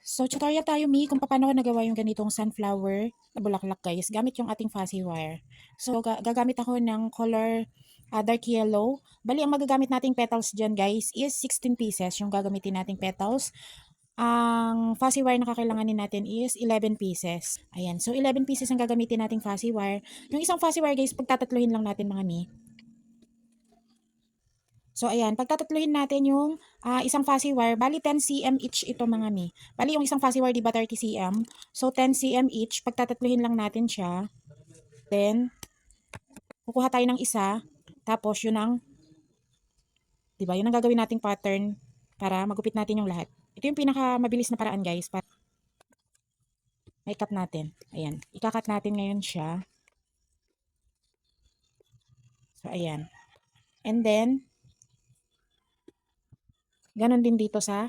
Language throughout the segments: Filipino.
So, tutorial tayo, Mi, kung paano ko nagawa yung ganitong sunflower na bulaklak, guys, gamit yung ating fuzzy wire. So, gagamit ako ng color dark yellow. Bali, ang magagamit nating petals dyan, guys, is 16 pieces yung gagamitin nating petals. Ang fuzzy wire na kakailanganin natin is 11 pieces. Ayan, so 11 pieces ang gagamitin nating fuzzy wire. Yung isang fuzzy wire, guys, pagtatatluhin lang natin, mga Mi. So, ayan, pagtatatluhin natin yung isang fuzzy wire, bali 10 cm each ito, mga Mi. Bali yung isang fuzzy wire, di ba 30 cm? So, 10 cm each, pagtatatluhin lang natin siya. Then, kukuha tayo ng isa. Tapos, yun ang, di ba, yun ang gagawin nating pattern para magupit natin yung lahat. Ito yung pinaka mabilis na paraan, guys, para i-cut natin. Ayan, ikakat natin ngayon siya. So, ayan. And then, ganun din dito sa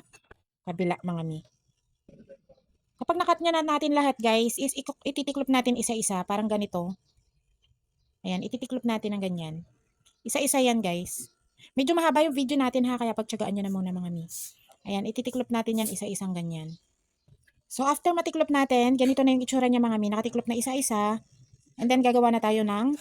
kabila, mga Mi. Kapag nakat niya na natin lahat, guys, is ititiklop natin isa-isa, parang ganito. Ayan, ititiklop natin ng ganyan. Isa-isa yan, guys. Medyo mahaba yung video natin, ha, kaya pagtsagaan nyo na muna, mga miss. Ayan, ititiklop natin yan isa-isang ganyan. So, after matiklop natin, ganito na yung itsura niya, mga mi. Nakatiklop na isa-isa. And then, gagawa na tayo ng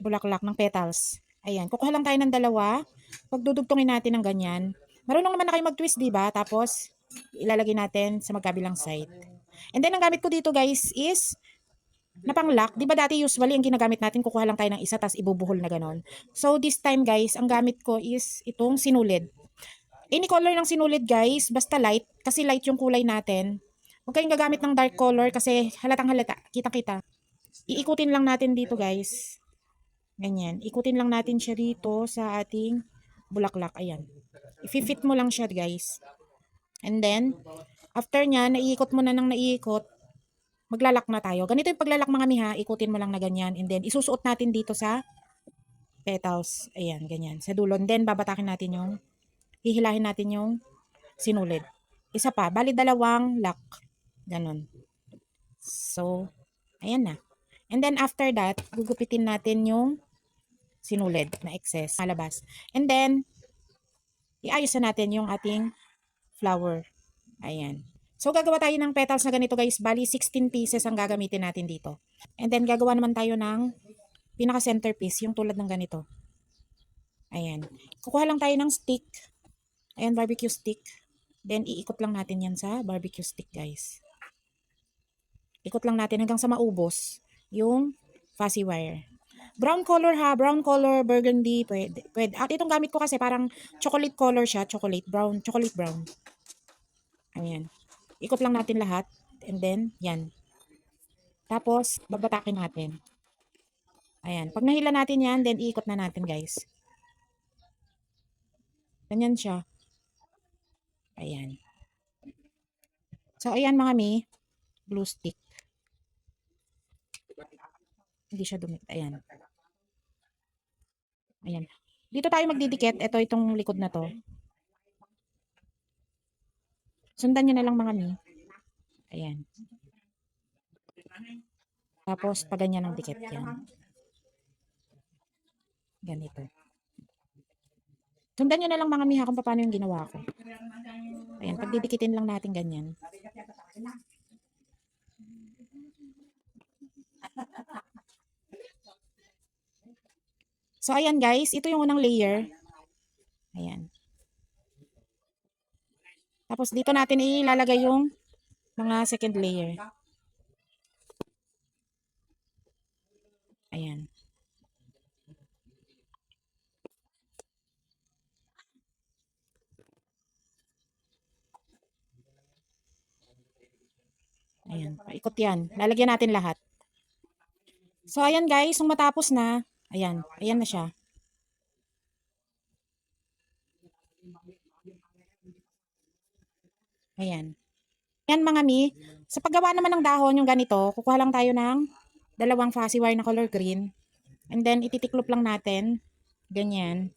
bulaklak, ng petals. Ayan, kukuha lang tayo ng dalawa. Pagdudugtungin natin ng ganyan. Marunong naman na kayo mag-twist, diba? Tapos, ilalagay natin sa magkabilang side. And then, ang gamit ko dito, guys, is na pang-lock. Di ba dati usually ang ginagamit natin, kukuha lang tayo ng isa tapos ibubuhol na ganon. So, this time, guys, ang gamit ko is itong sinulid. Any color ng sinulid, guys, basta light, kasi light yung kulay natin. Huwag kayong gagamit ng dark color kasi halatang halata, kitang-kita. Iikutin lang natin dito, guys. Ganyan. Ikutin lang natin siya dito sa ating bulaklak. Ayan. I-fit mo lang siya, guys. And then, after nya, naiikot mo na ng naiikot, maglalak na tayo. Ganito yung paglalak, mga miha. Ikutin mo lang na ganyan. And then, isusuot natin dito sa petals. Ayan, ganyan. Sa dulo. And then, babatakin natin yung, hihilahin natin yung sinulid. Isa pa. Bali, dalawang lock. Ganon. So, ayan na. And then, after that, gugupitin natin yung sinulid na excess, malabas. And then, iayos na natin yung ating flower. Ayan. So, gagawa tayo ng petals na ganito, guys. Bali, 16 pieces ang gagamitin natin dito. And then, gagawa naman tayo ng pinaka-centerpiece, yung tulad ng ganito. Ayan. Kukuha lang tayo ng stick. Ayan, barbecue stick. Then, iikot lang natin yan sa barbecue stick, guys. Ikot lang natin hanggang sa maubos yung fuzzy wire. Brown color, ha, brown color, burgundy, pwede. At itong gamit ko kasi parang chocolate color siya, chocolate brown. Ayan. Ikot lang natin lahat. And then, yan. Tapos, babatakin natin. Ayan. Pag nahila natin yan, then iikot na natin, guys. Ganyan siya. Ayan. So, ayan, mga mi. Glue stick. Hindi siya dumit. Ayan. Ayan. Dito tayo magdidikit. Ito, itong likod na to. Sundan nyo na lang, mga mi. Ayan. Tapos, pag ganyan ang dikit yan. Ganito. Sundan nyo na lang, mga mi, ha, kung paano yung ginawa ko. Ayan, pagdidikitin lang natin ganyan. So, ayan, guys. Ito yung unang layer. Ayan. Tapos, dito natin ilalagay yung mga second layer. Ayan. Ayan. Paikot yan. Lalagyan natin lahat. So, ayan, guys. Kung matapos na, ayan. Ayan na siya. Ayan. Ayan, mga mi. Sa paggawa naman ng dahon, yung ganito, kukuha lang tayo ng dalawang fuzzy wire na color green. And then, ititiklop lang natin. Ganyan.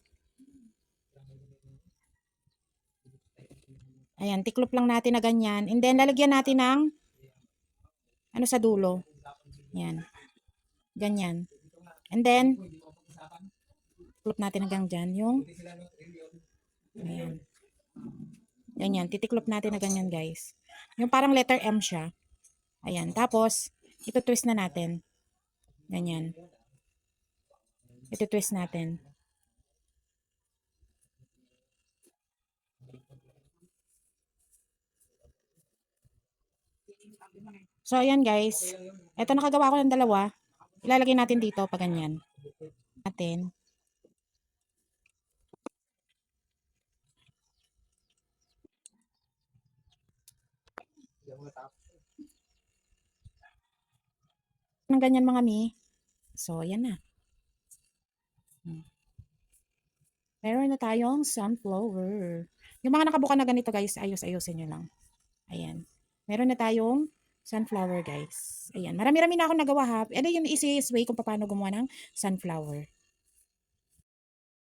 Ayan, tiklop lang natin na ganyan. And then, lalagyan natin ng ano sa dulo. Ayan. Ganyan. And then, tiklop natin hanggang dyan yung ayan. Ganyan. Titiklop natin na ganyan, guys. Yung parang letter M siya. Ayan. Tapos, ito twist na natin. Ganyan. Ito twist natin. So, ayan guys. Ito nakagawa ko ng dalawa. Ilalagay natin dito pa ganyan. Natin. Ng ganyan mga mi. So, ayan na. Meron na tayong sunflower. Yung mga nakabuka na ganito guys, ayos-ayusin nyo lang. Ayan. Meron na tayong sunflower guys. Ayan. Marami-rami na akong nagawa ha. Ano yung easiest way kung paano gumawa ng sunflower.